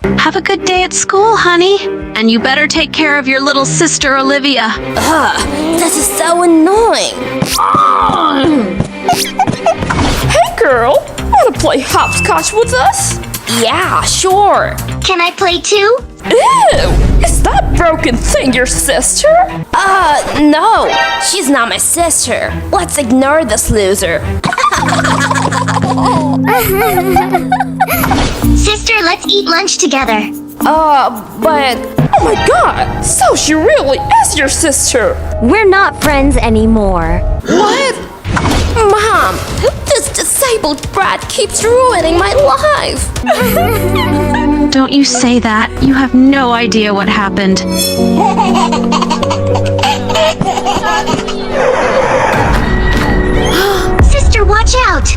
Have a good day at school, honey. And you better take care of your little sister, Olivia. This is so annoying. Hey girl, wanna play hopscotch with us? Yeah, sure. Can I play too? Ew! Is that broken thing your sister? No. She's not my sister. Let's ignore this loser. Sister, let's eat lunch together. But... Oh my god! So she really is your sister! We're not friends anymore. What? Mom, this disabled brat keeps ruining my life. Don't you say that. You have no idea what happened. Sister, watch out!